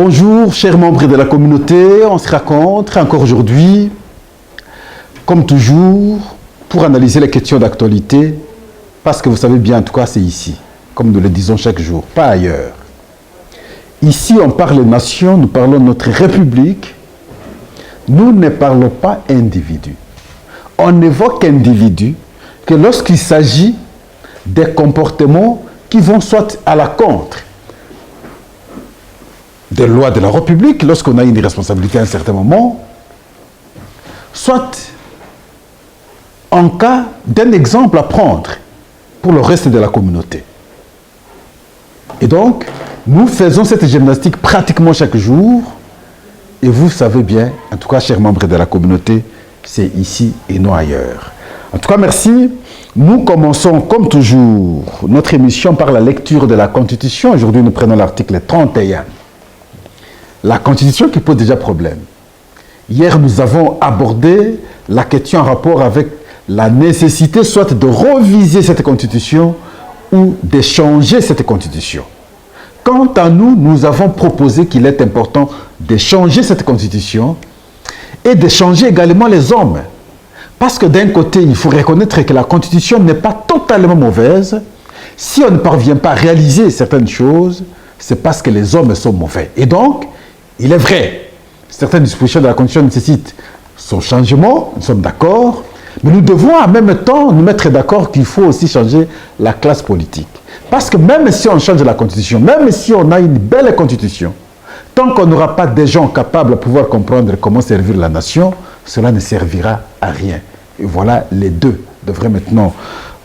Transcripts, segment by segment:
Bonjour, chers membres de la communauté, on se rencontre encore aujourd'hui, comme toujours, pour analyser les questions d'actualité, parce que vous savez bien, en tout cas, c'est ici, comme nous le disons chaque jour, pas ailleurs. Ici, on parle nation, nous parlons de notre République, nous ne parlons pas individu. On évoque individu que lorsqu'il s'agit des comportements qui vont soit à la contre des lois de la République, lorsqu'on a une responsabilité à un certain moment, soit en cas d'un exemple à prendre pour le reste de la communauté. Et donc, nous faisons cette gymnastique pratiquement chaque jour, et vous savez bien, en tout cas, chers membres de la communauté, c'est ici et non ailleurs. En tout cas, merci. Nous commençons, comme toujours, notre émission par la lecture de la Constitution. Aujourd'hui, nous prenons l'article 31. La Constitution qui pose déjà problème. Hier, nous avons abordé la question en rapport avec la nécessité soit de reviser cette Constitution ou de changer cette Constitution. Quant à nous, nous avons proposé qu'il est important de changer cette Constitution et de changer également les hommes. Parce que d'un côté, il faut reconnaître que la Constitution n'est pas totalement mauvaise. Si on ne parvient pas à réaliser certaines choses, c'est parce que les hommes sont mauvais. Et donc, il est vrai, certaines dispositions de la Constitution nécessitent son changement, nous sommes d'accord, mais nous devons en même temps nous mettre d'accord qu'il faut aussi changer la classe politique. Parce que même si on change la Constitution, même si on a une belle Constitution, tant qu'on n'aura pas des gens capables de pouvoir comprendre comment servir la nation, cela ne servira à rien. Et voilà, les deux devraient maintenant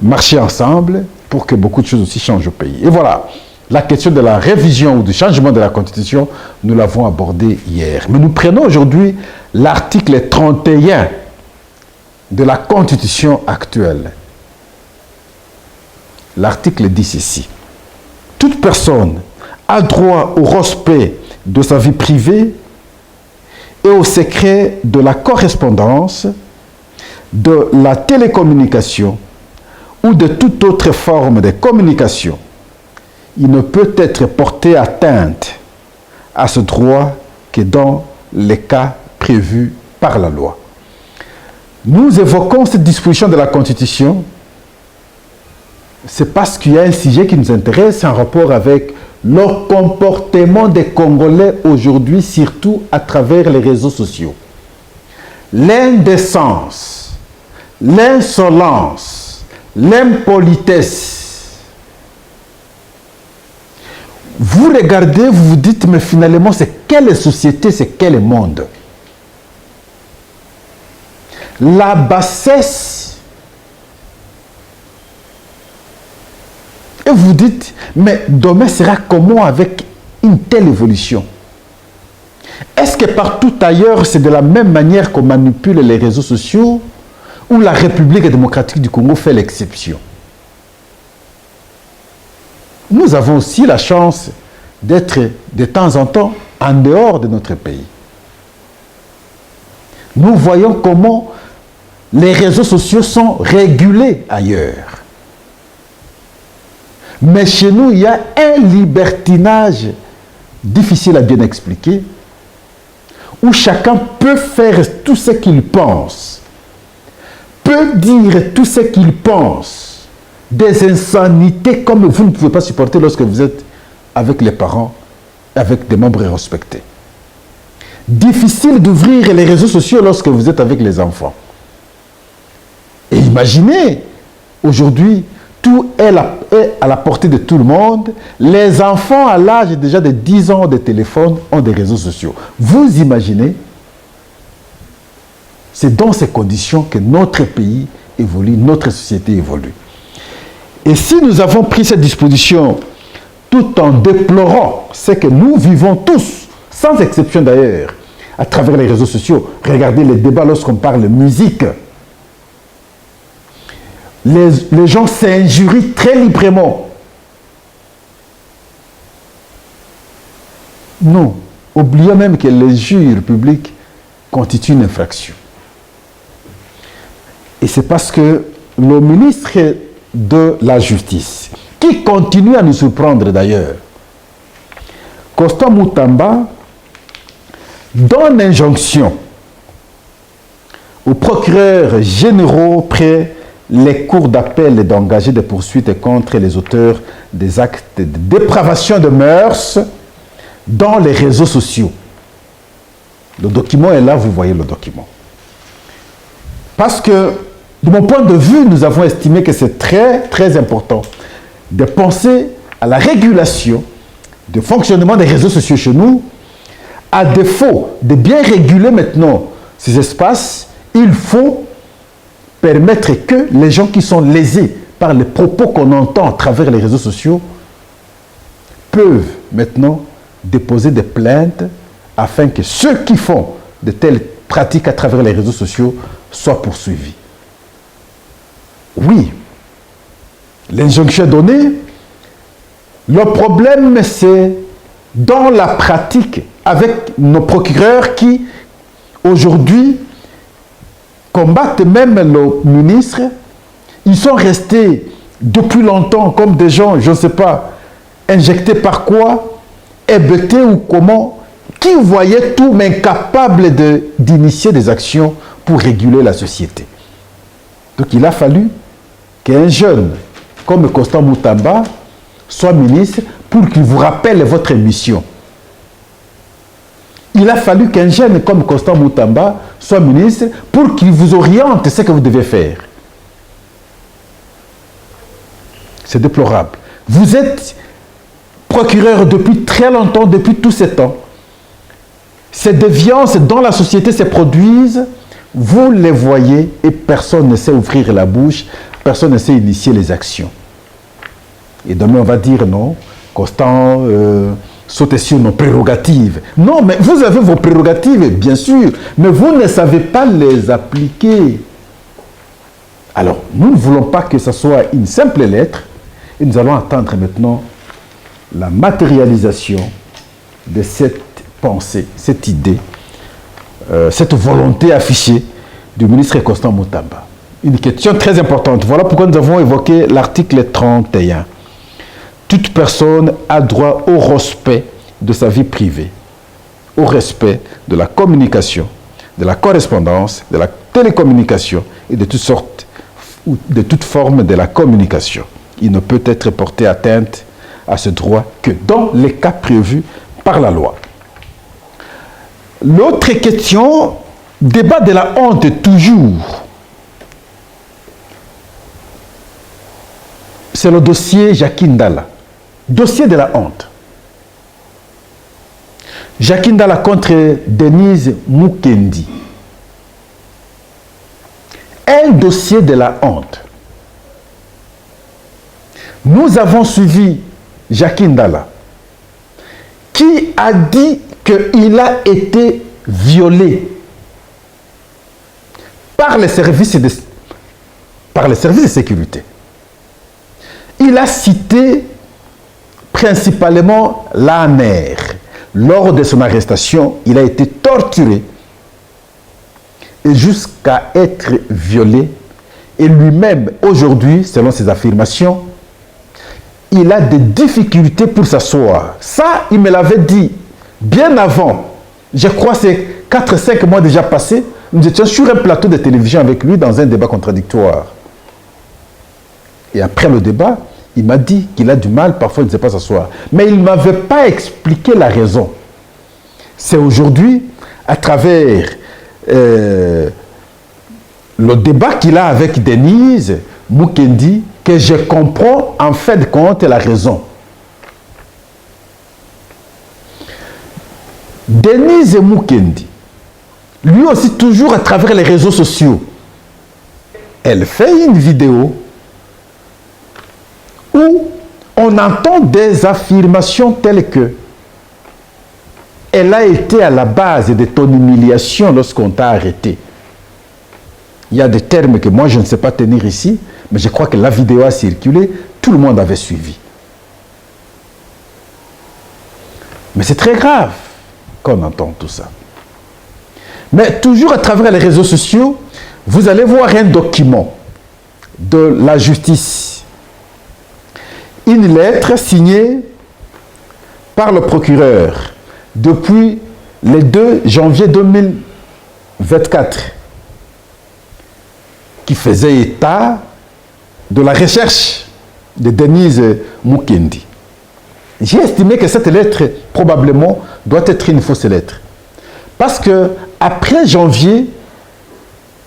marcher ensemble pour que beaucoup de choses aussi changent au pays. Et voilà. La question de la révision ou du changement de la Constitution, nous l'avons abordée hier. Mais nous prenons aujourd'hui l'article 31 de la Constitution actuelle. L'article dit ceci. Toute personne a droit au respect de sa vie privée et au secret de la correspondance, de la télécommunication ou de toute autre forme de communication. Il ne peut être porté atteinte à ce droit que dans les cas prévus par la loi. Nous évoquons cette disposition de la Constitution, c'est parce qu'il y a un sujet qui nous intéresse en rapport avec le comportement des Congolais aujourd'hui, surtout à travers les réseaux sociaux. L'indécence, l'insolence, l'impolitesse. Vous regardez, vous vous dites, mais finalement, c'est quelle société, c'est quel monde? La bassesse. Et vous dites, mais demain sera comment avec une telle évolution? Est-ce que partout ailleurs, c'est de la même manière qu'on manipule les réseaux sociaux ou la République démocratique du Congo fait l'exception? Nous avons aussi la chance d'être de temps en temps en dehors de notre pays. Nous voyons comment les réseaux sociaux sont régulés ailleurs. Mais chez nous, il y a un libertinage difficile à bien expliquer, où chacun peut faire tout ce qu'il pense, peut dire tout ce qu'il pense, des insanités comme vous ne pouvez pas supporter lorsque vous êtes avec les parents, avec des membres respectés. Difficile d'ouvrir les réseaux sociaux lorsque vous êtes avec les enfants. Et imaginez, aujourd'hui, tout est à la portée de tout le monde. Les enfants à l'âge déjà de 10 ans de téléphone ont des réseaux sociaux. Vous imaginez, c'est dans ces conditions que notre pays évolue, notre société évolue. Et si nous avons pris cette disposition tout en déplorant ce que nous vivons tous, sans exception d'ailleurs, à travers les réseaux sociaux, regardez les débats lorsqu'on parle de musique. Les gens s'injurient très librement. Non, oublions même que l'injure publique constitue une infraction. Et c'est parce que le ministre de la Justice, qui continue à nous surprendre d'ailleurs, Constant Moutamba donne injonction aux procureurs généraux près les cours d'appel d'engager des poursuites contre les auteurs des actes de dépravation de mœurs dans les réseaux sociaux. Le document est là, vous voyez le document. Parce que, de mon point de vue, nous avons estimé que c'est très, très important de penser à la régulation du fonctionnement des réseaux sociaux chez nous. À défaut de bien réguler maintenant ces espaces, il faut permettre que les gens qui sont lésés par les propos qu'on entend à travers les réseaux sociaux peuvent maintenant déposer des plaintes afin que ceux qui font de telles pratiques à travers les réseaux sociaux soient poursuivis. Oui, l'injonction est donnée. Le problème, c'est dans la pratique avec nos procureurs qui, aujourd'hui, combattent même le ministre. Ils sont restés depuis longtemps comme des gens, je ne sais pas, injectés par quoi, hébétés ou comment, qui voyaient tout mais incapables d'initier des actions pour réguler la société. Donc il a fallu qu'un jeune comme Constant Moutamba soit ministre pour qu'il vous rappelle votre mission. Il a fallu qu'un jeune comme Constant Moutamba soit ministre pour qu'il vous oriente ce que vous devez faire. C'est déplorable. Vous êtes procureur depuis très longtemps, depuis tous ces temps. Ces déviances dans la société se produisent, vous les voyez et personne ne sait ouvrir la bouche, personne ne sait initier les actions. Et demain on va dire non, Constant sautez sur nos prérogatives. Non, mais vous avez vos prérogatives, bien sûr, mais vous ne savez pas les appliquer. Alors, nous ne voulons pas que ce soit une simple lettre, et nous allons attendre maintenant la matérialisation de cette pensée, cette idée, cette volonté affichée du ministre Constant Moutamba. Une question très importante. Voilà pourquoi nous avons évoqué l'article 31. Toute personne a droit au respect de sa vie privée, au respect de la communication, de la correspondance, de la télécommunication et de toutes sortes ou de toute forme de la communication. Il ne peut être porté atteinte à ce droit que dans les cas prévus par la loi. L'autre question, débat de la honte toujours. C'est le dossier Jackie Ndala. Dossier de la honte. Jackie Ndala contre Denise Mukendi. Un dossier de la honte. Nous avons suivi Jackie Ndala, qui a dit qu'il a été violé par les services de sécurité. Il a cité principalement la mère. Lors de son arrestation, il a été torturé et jusqu'à être violé. Et lui-même, aujourd'hui, selon ses affirmations, il a des difficultés pour s'asseoir. Ça, il me l'avait dit bien avant. Je crois que c'est 4-5 mois déjà passés. Nous étions sur un plateau de télévision avec lui dans un débat contradictoire. Et après le débat, il m'a dit qu'il a du mal, parfois il ne sait pas s'asseoir. Mais il ne m'avait pas expliqué la raison. C'est aujourd'hui, à travers le débat qu'il a avec Denise Mukendi, que je comprends en fait de compte la raison. Denise Mukendi, lui aussi toujours à travers les réseaux sociaux, elle fait une vidéo où on entend des affirmations telles que elle a été à la base de ton humiliation lorsqu'on t'a arrêté. Il y a des termes que moi je ne sais pas tenir ici, mais je crois que la vidéo a circulé, tout le monde avait suivi. Mais c'est très grave qu'on entend tout ça. Mais toujours à travers les réseaux sociaux, vous allez voir un document de la justice. Une lettre signée par le procureur depuis le 2 janvier 2024, qui faisait état de la recherche de Denise Mukendi. J'ai estimé que cette lettre, probablement, doit être une fausse lettre. Parce que, après janvier,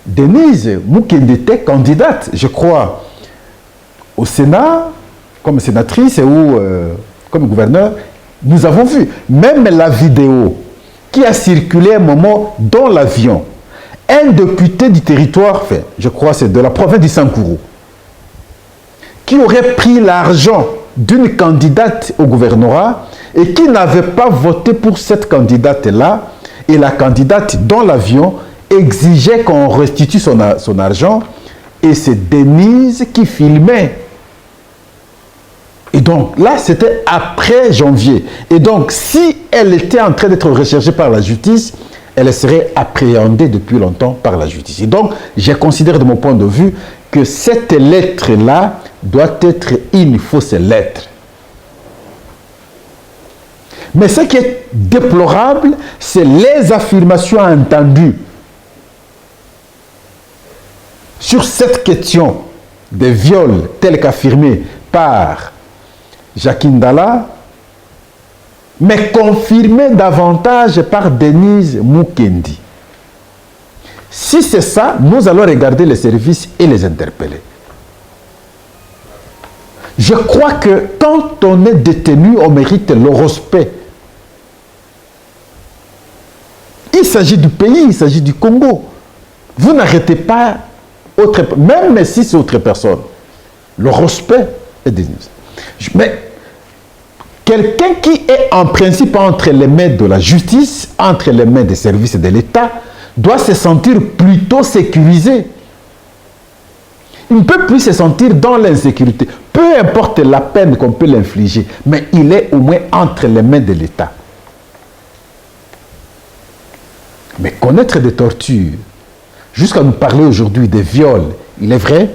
Denise Mukendi était candidate, je crois, au Sénat, comme sénatrice ou comme gouverneur. Nous avons vu, même la vidéo qui a circulé un moment dans l'avion, un député du territoire, enfin, je crois c'est de la province du Sankourou, qui aurait pris l'argent d'une candidate au gouvernorat et qui n'avait pas voté pour cette candidate-là, et la candidate dans l'avion exigeait qu'on restitue son argent, et c'est Denise qui filmait. Et donc là, c'était après janvier. Et donc, si elle était en train d'être recherchée par la justice, elle serait appréhendée depuis longtemps par la justice. Et donc, je considère de mon point de vue que cette lettre-là doit être une fausse lettre. Mais ce qui est déplorable, c'est les affirmations entendues sur cette question des viols tels qu'affirmés par Jacques Ndala, mais confirmées davantage par Denise Mukendi. Si c'est ça, nous allons regarder les services et les interpeller. Je crois que quand on est détenu, on mérite le respect. Il s'agit du pays, il s'agit du Congo. Vous n'arrêtez pas, même si c'est autre personne. Le respect est dénié. Mais quelqu'un qui est en principe entre les mains de la justice, entre les mains des services de l'État, doit se sentir plutôt sécurisé. Il ne peut plus se sentir dans l'insécurité. Peu importe la peine qu'on peut l'infliger, mais il est au moins entre les mains de l'État. Mais connaître des tortures, jusqu'à nous parler aujourd'hui des viols, il est vrai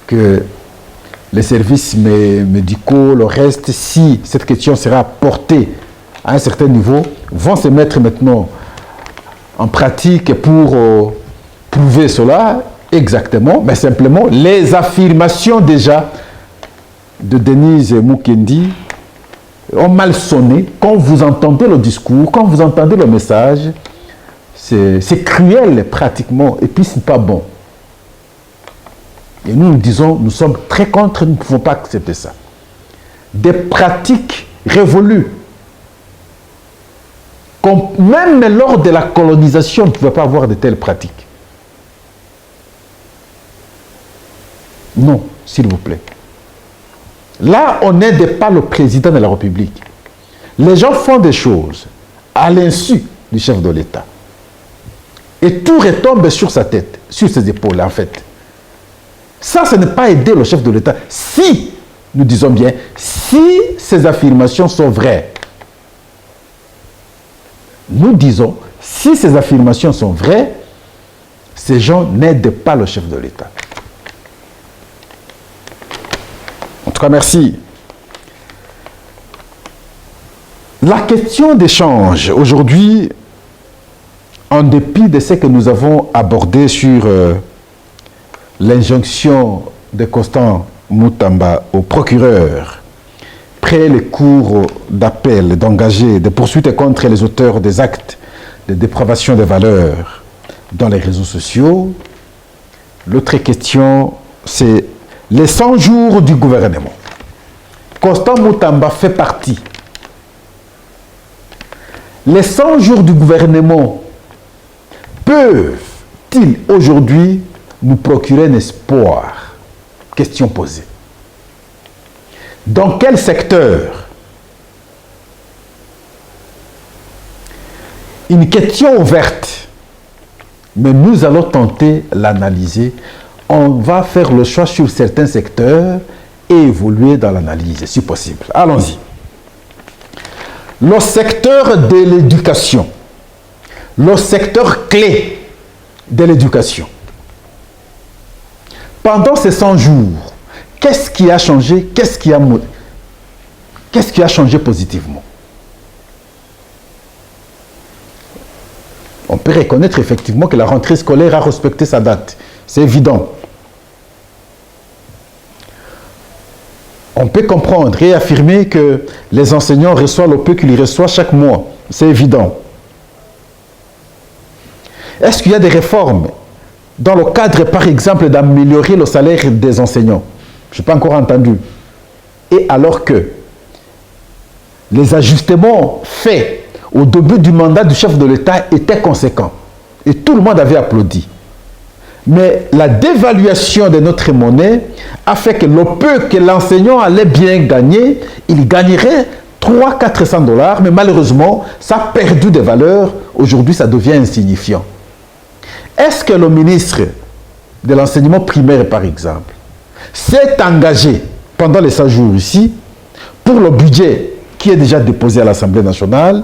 que les services médicaux, le reste, si cette question sera portée à un certain niveau, vont se mettre maintenant en pratique pour prouver cela exactement, mais simplement les affirmations déjà de Denise Mukendi ont mal sonné. Quand vous entendez le discours, quand vous entendez le message, c'est cruel pratiquement, et puis c'est pas bon. Et nous disons, nous sommes très contre, nous ne pouvons pas accepter ça. Des pratiques révolues. Même lors de la colonisation, on ne pouvait pas avoir de telles pratiques. Non, s'il vous plaît. Là, on n'aide pas le président de la République. Les gens font des choses à l'insu du chef de l'État. Et tout retombe sur sa tête, sur ses épaules, en fait. Ça, ce n'est pas aider le chef de l'État. Si, nous disons bien, si ces affirmations sont vraies, nous disons, si ces affirmations sont vraies, ces gens n'aident pas le chef de l'État. En tout cas, merci. La question d'échange, aujourd'hui, en dépit de ce que nous avons abordé sur l'injonction de Constant Mutamba au procureur, près les cours d'appel d'engager des poursuites contre les auteurs des actes de dépravation des valeurs dans les réseaux sociaux, l'autre question, c'est les 100 jours du gouvernement. Constant Mutamba fait partie. Les 100 jours du gouvernement peuvent-ils aujourd'hui nous procurer un espoir? Question posée. Dans quel secteur? Une question ouverte, mais nous allons tenter l'analyser. On va faire le choix sur certains secteurs et évoluer dans l'analyse, si possible. Allons-y. Le secteur de l'éducation, le secteur clé de l'éducation. Pendant ces 100 jours, qu'est-ce qui a changé? Qu'est-ce qui a changé positivement? On peut reconnaître effectivement que la rentrée scolaire a respecté sa date. C'est évident. On peut comprendre et affirmer que les enseignants reçoivent le peu qu'ils reçoivent chaque mois. C'est évident. Est-ce qu'il y a des réformes dans le cadre, par exemple, d'améliorer le salaire des enseignants? Je n'ai pas encore entendu. Et alors que les ajustements faits au début du mandat du chef de l'État étaient conséquents. Et tout le monde avait applaudi. Mais la dévaluation de notre monnaie a fait que le peu que l'enseignant allait bien gagner, il gagnerait 300-400 $, mais malheureusement, ça a perdu de valeur. Aujourd'hui, ça devient insignifiant. Est-ce que le ministre de l'enseignement primaire, par exemple, s'est engagé pendant les 100 jours ici pour le budget qui est déjà déposé à l'Assemblée nationale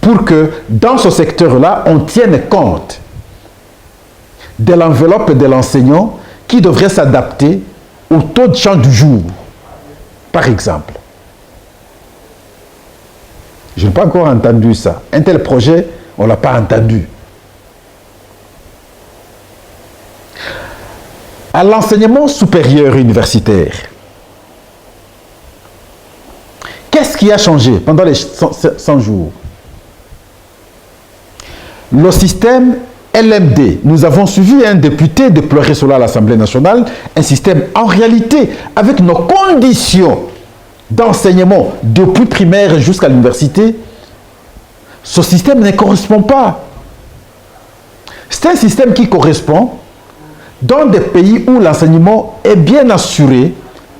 pour que dans ce secteur-là, on tienne compte de l'enveloppe de l'enseignant qui devrait s'adapter au taux de champ du jour, par exemple? Je n'ai pas encore entendu ça. Un tel projet, on ne l'a pas entendu. À l'enseignement supérieur universitaire, qu'est-ce qui a changé pendant les 100 jours? Le système LMD, nous avons suivi un député déplorer cela à l'Assemblée nationale, un système en réalité avec nos conditions d'enseignement depuis primaire jusqu'à l'université. Ce système ne correspond pas. C'est un système qui correspond dans des pays où l'enseignement est bien assuré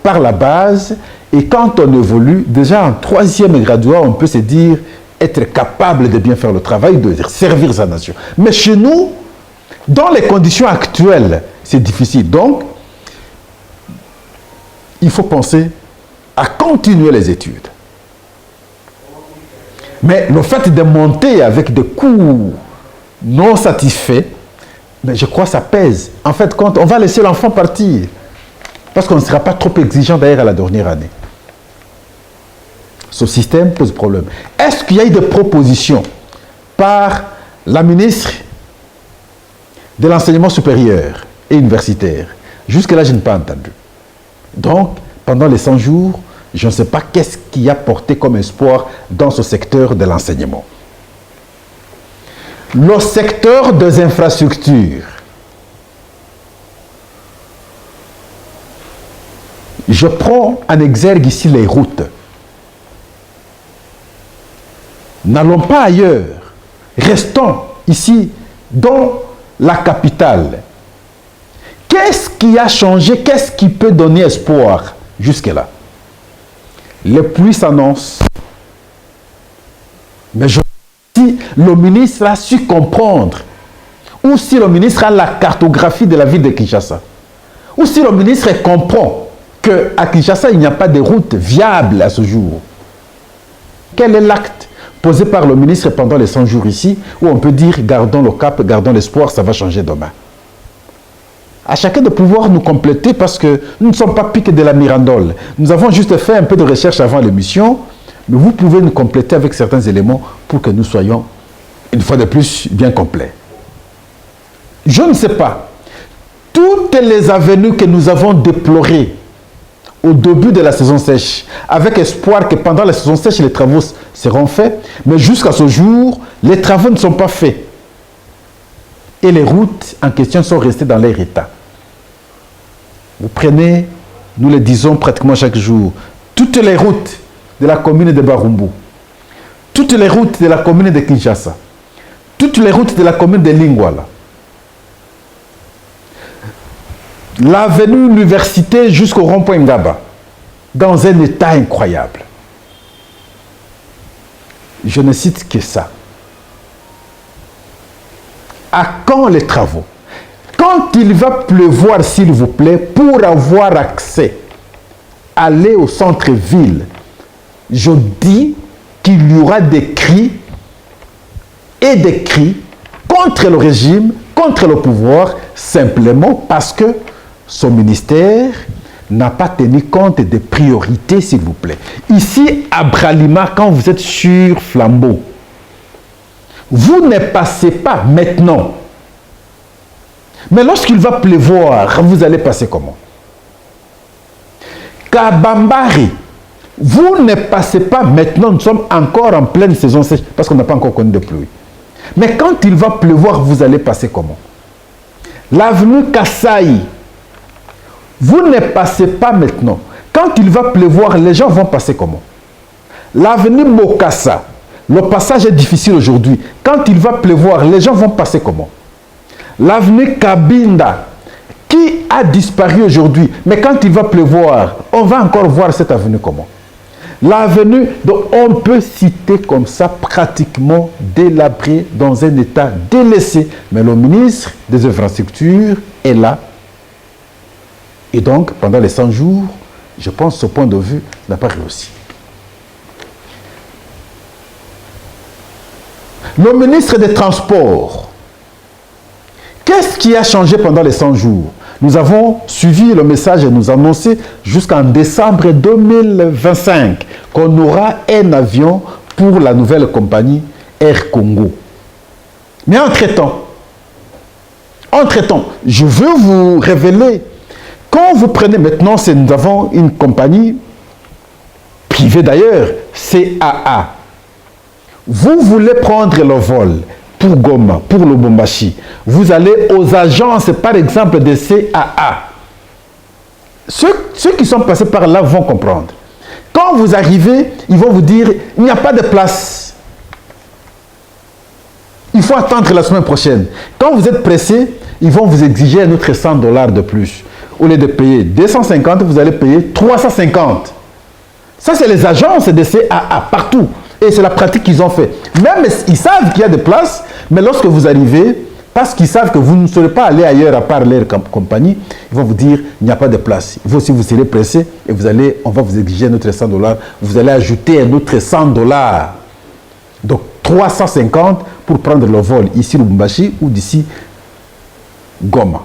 par la base, et quand on évolue, déjà en 3e graduat, on peut se dire être capable de bien faire le travail, de servir sa nation. Mais chez nous, dans les conditions actuelles, c'est difficile. Donc, il faut penser à continuer les études. Mais le fait de monter avec des coûts non satisfaits, mais je crois que ça pèse. En fait, quand on va laisser l'enfant partir, parce qu'on ne sera pas trop exigeant d'ailleurs à la dernière année. Ce système pose problème. Est-ce qu'il y a eu des propositions par la ministre de l'enseignement supérieur et universitaire? Jusque-là, je n'ai pas entendu. Donc, pendant les 100 jours, je ne sais pas qu'est-ce qui a porté comme espoir dans ce secteur de l'enseignement. Le secteur des infrastructures. Je prends en exergue ici les routes. N'allons pas ailleurs. Restons ici, dans la capitale. Qu'est-ce qui a changé? Qu'est-ce qui peut donner espoir jusque-là? Les pluies s'annoncent. Mais si le ministre a su comprendre, ou si le ministre a la cartographie de la ville de Kinshasa, ou si le ministre comprend qu'à Kinshasa, il n'y a pas de route viable à ce jour, quel est l'acte posé par le ministre pendant les 100 jours ici, où on peut dire, gardons le cap, gardons l'espoir, ça va changer demain? À chacun de pouvoir nous compléter, parce que nous ne sommes pas piqués de la mirandole. Nous avons juste fait un peu de recherche avant l'émission, mais vous pouvez nous compléter avec certains éléments pour que nous soyons, une fois de plus, bien complets. Je ne sais pas. Toutes les avenues que nous avons déplorées au début de la saison sèche, avec espoir que pendant la saison sèche, les travaux seront faits, mais jusqu'à ce jour, les travaux ne sont pas faits. Et les routes en question sont restées dans leur état. Vous prenez, nous le disons pratiquement chaque jour, toutes les routes de la commune de Barumbu, toutes les routes de la commune de Kinshasa, toutes les routes de la commune de Lingwala, l'avenue Université jusqu'au rond-point Ngaba, dans un état incroyable. Je ne cite que ça. À quand les travaux? Quand il va pleuvoir, s'il vous plaît, pour avoir accès, aller au centre-ville, je dis qu'il y aura des cris et des cris contre le régime, contre le pouvoir, simplement parce que son ministère n'a pas tenu compte des priorités, s'il vous plaît. Ici, à Bralima, quand vous êtes sur Flambeau, vous ne passez pas maintenant. Mais lorsqu'il va pleuvoir, vous allez passer comment? Kabambari, vous ne passez pas maintenant, nous sommes encore en pleine saison sèche, parce qu'on n'a pas encore connu de pluie. Mais quand il va pleuvoir, vous allez passer comment? L'avenue Kassai, vous ne passez pas maintenant. Quand il va pleuvoir, les gens vont passer comment? L'avenue Mokassa, le passage est difficile aujourd'hui. Quand il va pleuvoir, les gens vont passer comment? L'avenue Kabinda, qui a disparu aujourd'hui, mais quand il va pleuvoir, on va encore voir cette avenue comment? L'avenue, donc on peut citer comme ça pratiquement délabré, dans un état délaissé. Mais le ministre des Infrastructures est là. Et donc, pendant les 100 jours, je pense que ce point de vue n'a pas réussi. Le ministre des Transports, qu'est-ce qui a changé pendant les 100 jours? Nous avons suivi le message et nous annoncé jusqu'en décembre 2025 qu'on aura un avion pour la nouvelle compagnie Air Congo. Mais entre-temps, je veux vous révéler, quand vous prenez maintenant, nous avons une compagnie privée d'ailleurs, CAA. Vous voulez prendre le vol pour Goma, pour Lubumbashi, vous allez aux agences, par exemple, de CAA. Ceux qui sont passés par là vont comprendre. Quand vous arrivez, ils vont vous dire, il n'y a pas de place. Il faut attendre la semaine prochaine. Quand vous êtes pressé, ils vont vous exiger un autre $100 de plus. Au lieu de payer 250, vous allez payer 350. Ça, c'est les agences de CAA, partout. Et c'est la pratique qu'ils ont fait. Même ils savent qu'il y a des places, mais lorsque vous arrivez, parce qu'ils savent que vous ne serez pas allé ailleurs à part leur compagnie, ils vont vous dire, il n'y a pas de place. Vous aussi, vous serez pressé et on va vous exiger un autre $100. Vous allez ajouter un autre $100. Donc, 350 pour prendre le vol ici, Lubumbashi, ou d'ici, Goma.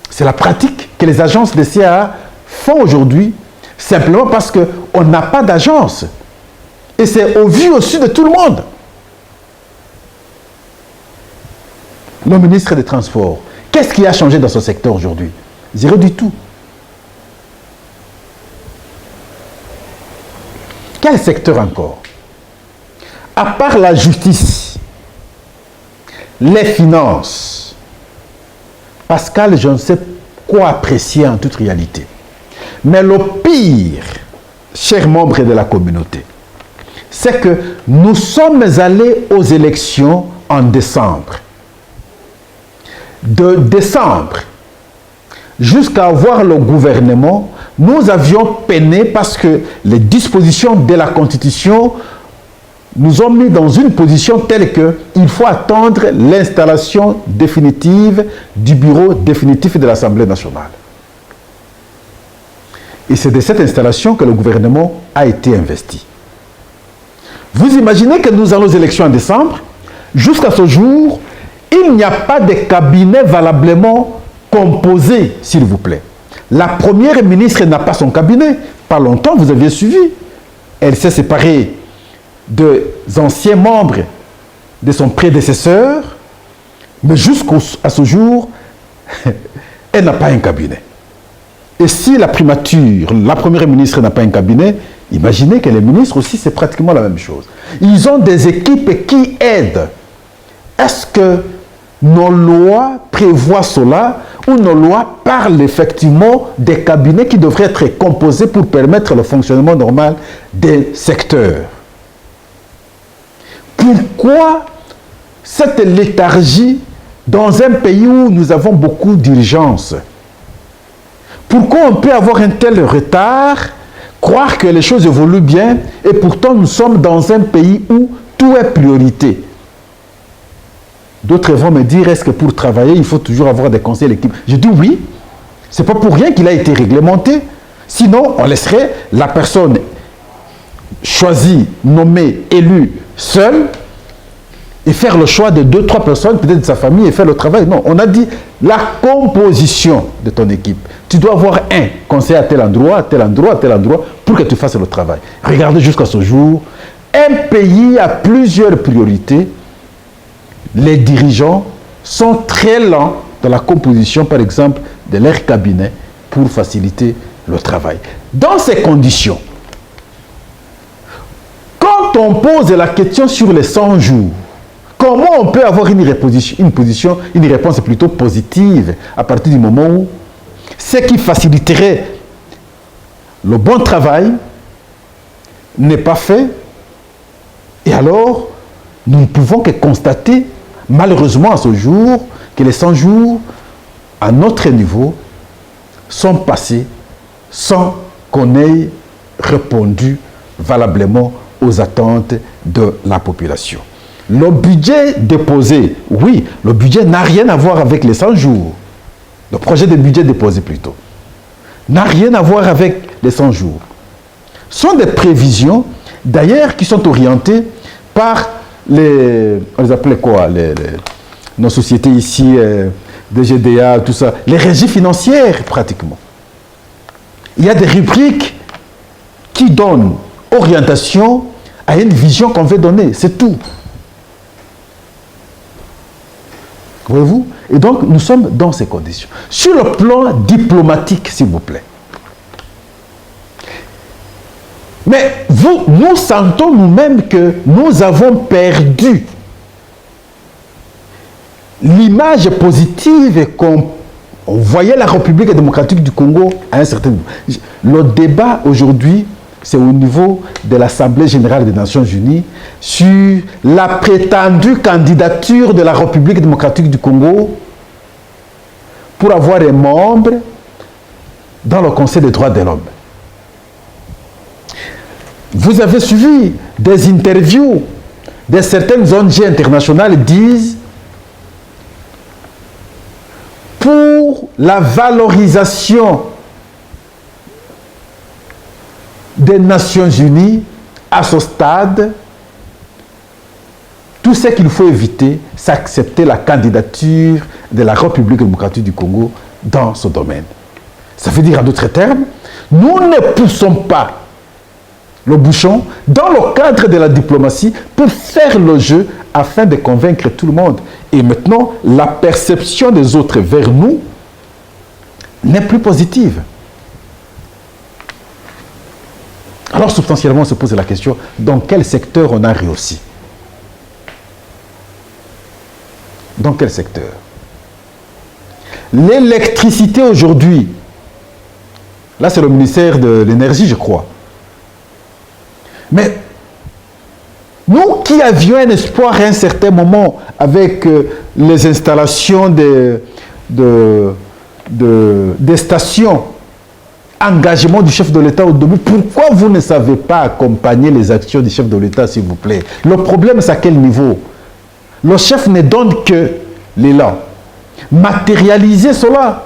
C'est la pratique que les agences de CAA font aujourd'hui, simplement parce qu'on n'a pas d'agence. Et c'est au vu au-dessus de tout le monde. Le ministre des Transports, qu'est-ce qui a changé dans ce secteur aujourd'hui? Zéro du tout. Quel secteur encore? À part la justice, les finances, Pascal, je ne sais quoi apprécier en toute réalité. Mais le pire, chers membres de la communauté, c'est que nous sommes allés aux élections en décembre. De décembre jusqu'à avoir le gouvernement, nous avions peiné parce que les dispositions de la Constitution nous ont mis dans une position telle qu'il faut attendre l'installation définitive du bureau définitif de l'Assemblée nationale. Et c'est de cette installation que le gouvernement a été investi. Vous imaginez que nous allons aux élections en décembre, jusqu'à ce jour, il n'y a pas de cabinet valablement composé, s'il vous plaît. La première ministre n'a pas son cabinet. Pas longtemps, vous aviez suivi. Elle s'est séparée des anciens membres de son prédécesseur, mais jusqu'à ce jour, elle n'a pas un cabinet. Et si la primature, la première ministre n'a pas un cabinet, imaginez que les ministres aussi, c'est pratiquement la même chose. Ils ont des équipes qui aident. Est-ce que nos lois prévoient cela ou nos lois parlent effectivement des cabinets qui devraient être composés pour permettre le fonctionnement normal des secteurs? Pourquoi cette léthargie dans un pays où nous avons beaucoup d'urgences? Pourquoi on peut avoir un tel retard, croire que les choses évoluent bien, et pourtant nous sommes dans un pays où tout est priorité? D'autres vont me dire, est-ce que pour travailler, il faut toujours avoir des conseils d'équipe? Je dis oui, ce n'est pas pour rien qu'il a été réglementé. Sinon, on laisserait la personne choisie, nommée, élue, seule, et faire le choix de 2-3 personnes, peut-être de sa famille, et faire le travail. Non, on a dit la composition de ton équipe. Tu dois avoir un conseiller à tel endroit, à tel endroit, à tel endroit, pour que tu fasses le travail. Regardez jusqu'à ce jour, un pays a plusieurs priorités, les dirigeants sont très lents dans la composition, par exemple, de leur cabinet pour faciliter le travail. Dans ces conditions, quand on pose la question sur les 100 jours, comment on peut avoir une réponse plutôt positive à partir du moment où ce qui faciliterait le bon travail n'est pas fait? Et alors, nous ne pouvons que constater, malheureusement à ce jour, que les 100 jours, à notre niveau, sont passés sans qu'on ait répondu valablement aux attentes de la population. Le budget déposé, oui, le budget n'a rien à voir avec les 100 jours. Le projet de budget déposé plutôt, n'a rien à voir avec les 100 jours. Ce sont des prévisions, d'ailleurs, qui sont orientées par les... On les appelait quoi nos sociétés ici, DGDA, tout ça, les régies financières, pratiquement. Il y a des rubriques qui donnent orientation à une vision qu'on veut donner, c'est tout. Voyez-vous? Et donc, nous sommes dans ces conditions. Sur le plan diplomatique, s'il vous plaît. Mais nous sentons nous-mêmes que nous avons perdu l'image positive qu'on voyait la République démocratique du Congo à un certain niveau. Le débat aujourd'hui, c'est au niveau de l'Assemblée générale des Nations unies sur la prétendue candidature de la République démocratique du Congo pour avoir un membre dans le Conseil des droits de l'homme. Vous avez suivi des interviews de certaines ONG internationales disent pour la valorisation des Nations Unies à ce stade, tout ce qu'il faut éviter, c'est accepter la candidature de la République démocratique du Congo dans ce domaine. Ça veut dire en d'autres termes, nous ne poussons pas le bouchon dans le cadre de la diplomatie pour faire le jeu afin de convaincre tout le monde. Et maintenant, la perception des autres vers nous n'est plus positive. Alors substantiellement, on se pose la question, dans quel secteur on a réussi? Dans quel secteur? L'électricité aujourd'hui, là c'est le ministère de l'énergie, je crois. Mais nous qui avions un espoir à un certain moment avec les installations des stations, engagement du chef de l'État au début, pourquoi vous ne savez pas accompagner les actions du chef de l'État, s'il vous plaît? Le problème, c'est à quel niveau? Le chef ne donne que l'élan. Matérialiser cela.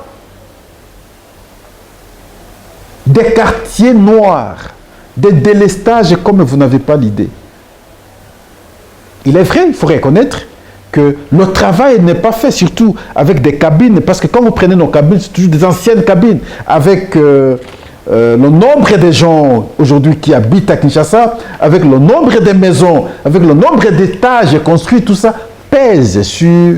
Des quartiers noirs, des délestages comme vous n'avez pas l'idée. Il est vrai, il faut reconnaître que le travail n'est pas fait, surtout avec des cabines, parce que quand vous prenez nos cabines, c'est toujours des anciennes cabines, avec le nombre de gens aujourd'hui qui habitent à Kinshasa, avec le nombre de maisons, avec le nombre d'étages construits, tout ça pèse sur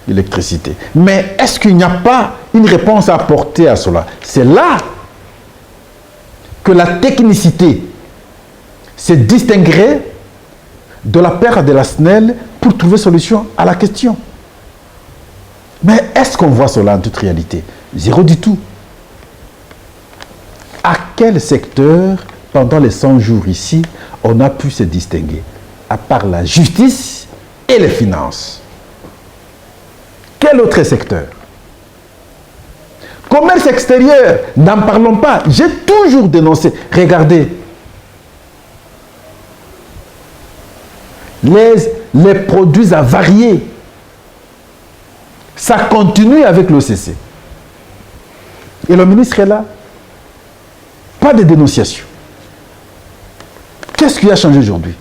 l'électricité. Mais est-ce qu'il n'y a pas une réponse à apporter à cela? C'est là que la technicité se distinguerait de la paire de la SNEL pour trouver solution à la question. Mais est-ce qu'on voit cela en toute réalité? Zéro du tout. À quel secteur, pendant les 100 jours ici, on a pu se distinguer? À part la justice et les finances. Quel autre secteur? Commerce extérieur, n'en parlons pas. J'ai toujours dénoncé. Regardez. Les produits avariés. Ça continue avec l'OCC. Et le ministre est là. Pas de dénonciation. Qu'est-ce qui a changé aujourd'hui?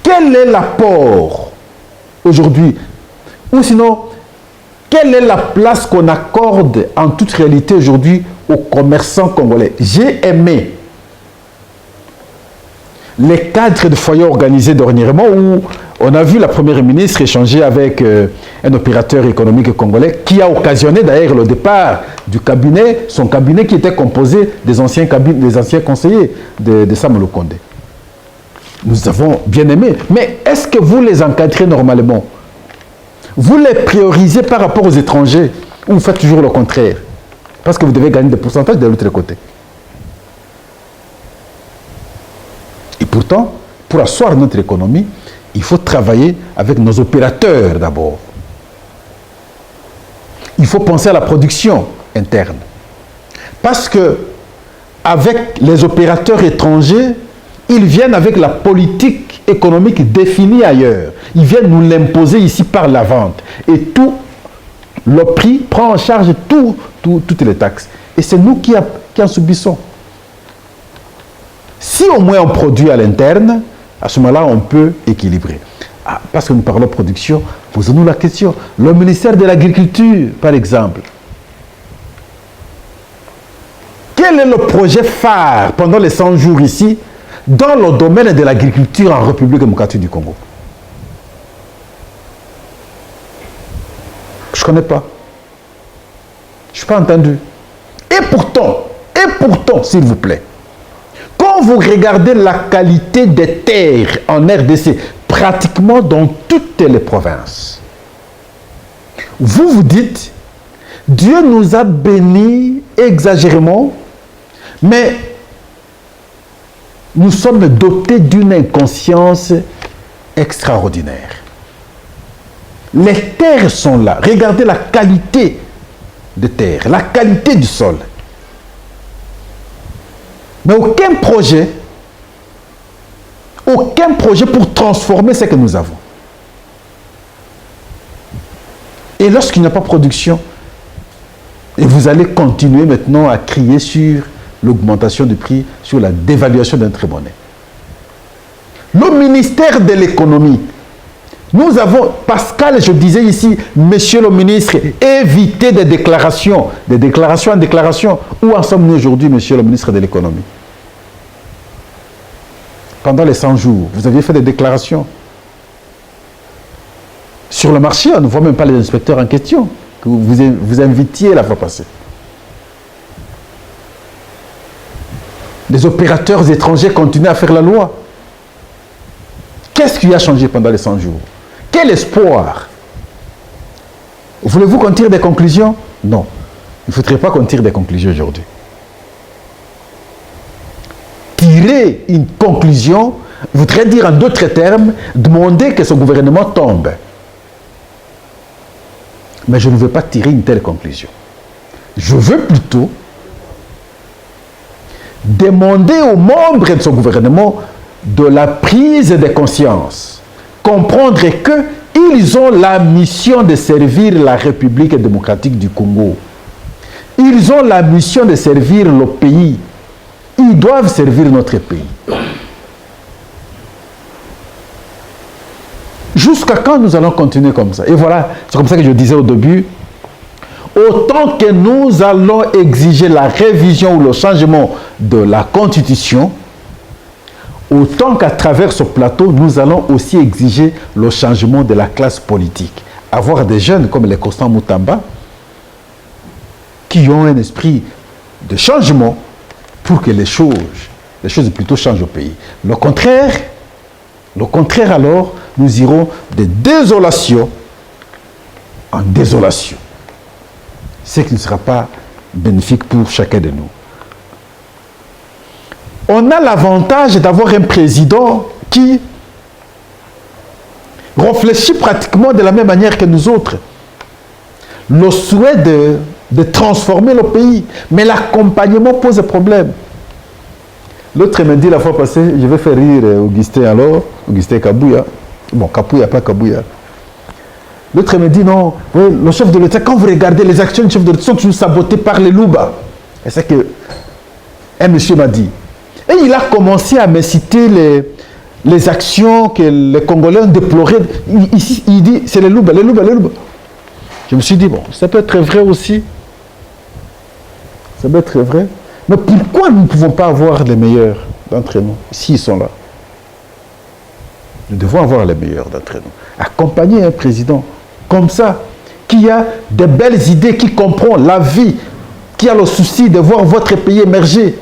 Quel est l'apport aujourd'hui? Ou sinon, quelle est la place qu'on accorde en toute réalité aujourd'hui aux commerçants congolais? J'ai aimé les cadres de foyers organisés dernièrement où On a vu la première ministre échanger avec un opérateur économique congolais qui a occasionné d'ailleurs le départ du cabinet, son cabinet qui était composé des anciens conseillers de Samuel Condé. Nous avons bien aimé. Mais est-ce que vous les encadrez normalement? Vous les priorisez par rapport aux étrangers ou vous faites toujours le contraire? Parce que vous devez gagner des pourcentages de l'autre côté. Et pourtant, pour asseoir notre économie, il faut travailler avec nos opérateurs d'abord. Il faut penser à la production interne. Parce que avec les opérateurs étrangers, ils viennent avec la politique économique définie ailleurs. Ils viennent nous l'imposer ici par la vente. Et tout, le prix prend en charge toutes les taxes. Et c'est nous qui en subissons. Si au moins on produit à l'interne, à ce moment-là, on peut équilibrer. Ah, parce que nous parlons de production, posons-nous la question. Le ministère de l'Agriculture, par exemple, quel est le projet phare pendant les 100 jours ici dans le domaine de l'agriculture en République démocratique du Congo? Je ne connais pas. Je n'ai pas entendu. Et pourtant, s'il vous plaît, quand vous regardez la qualité des terres en RDC, pratiquement dans toutes les provinces, vous vous dites, Dieu nous a bénis exagérément, mais nous sommes dotés d'une inconscience extraordinaire. Les terres sont là. Regardez la qualité des terres, la qualité du sol. Mais aucun projet pour transformer ce que nous avons. Et lorsqu'il n'y a pas de production, et vous allez continuer maintenant à crier sur l'augmentation du prix, sur la dévaluation de notre monnaie. Le ministère de l'économie, nous avons, Pascal, je disais ici, monsieur le ministre, évitez des déclarations en déclaration. Où en sommes-nous aujourd'hui, monsieur le ministre de l'économie? Pendant les 100 jours, vous aviez fait des déclarations. Sur le marché, on ne voit même pas les inspecteurs en question, que vous invitiez la fois passée. Les opérateurs étrangers continuent à faire la loi. Qu'est-ce qui a changé pendant les 100 jours? Quel espoir? Voulez-vous qu'on tire des conclusions? Non. Il ne faudrait pas qu'on tire des conclusions aujourd'hui. Tirer une conclusion voudrait dire en d'autres termes demander que ce gouvernement tombe. Mais je ne veux pas tirer une telle conclusion. Je veux plutôt demander aux membres de ce gouvernement de la prise de conscience. Comprendre qu'ils ont la mission de servir la République démocratique du Congo. Ils ont la mission de servir le pays. Ils doivent servir notre pays. Jusqu'à quand nous allons continuer comme ça? Et voilà, c'est comme ça que je disais au début, autant que nous allons exiger la révision ou le changement de la Constitution, autant qu'à travers ce plateau, nous allons aussi exiger le changement de la classe politique. Avoir des jeunes comme les Constant Moutamba, qui ont un esprit de changement pour que les choses plutôt changent au pays. Le contraire alors, nous irons de désolation en désolation. Ce qui ne sera pas bénéfique pour chacun de nous. On a l'avantage d'avoir un président qui réfléchit pratiquement de la même manière que nous autres. Le souhait de transformer le pays. Mais l'accompagnement pose problème. L'autre me dit la fois passée, je vais faire rire Augustin alors, Augustin Kabouya. Bon, Kabouya, pas Kabouya. L'autre me dit non, oui, le chef de l'État, quand vous regardez les actions du chef de l'État sont toujours sabotées par les Louba. Et c'est que un monsieur m'a dit. Et il a commencé à me citer les actions que les Congolais ont déplorées. Ici, il dit, c'est les Louba, les Louba, les Louba. Je me suis dit, bon, ça peut être vrai aussi. Ça peut être vrai. Mais pourquoi nous ne pouvons pas avoir les meilleurs d'entre nous, s'ils sont là? Nous devons avoir les meilleurs d'entre nous. Accompagner un président comme ça, qui a de belles idées, qui comprend la vie, qui a le souci de voir votre pays émerger,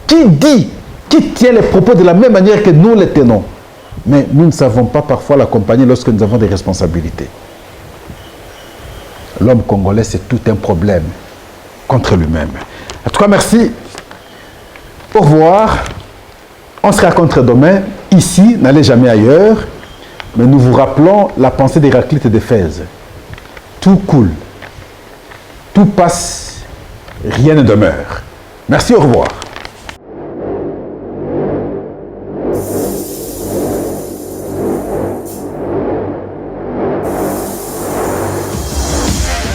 qui tient les propos de la même manière que nous les tenons. Mais nous ne savons pas parfois l'accompagner lorsque nous avons des responsabilités. L'homme congolais, c'est tout un problème contre lui-même. En tout cas, merci. Au revoir. On se rencontre demain. Ici, n'allez jamais ailleurs. Mais nous vous rappelons la pensée d'Héraclite d'Éphèse. Tout coule. Tout passe. Rien ne demeure. Merci, au revoir.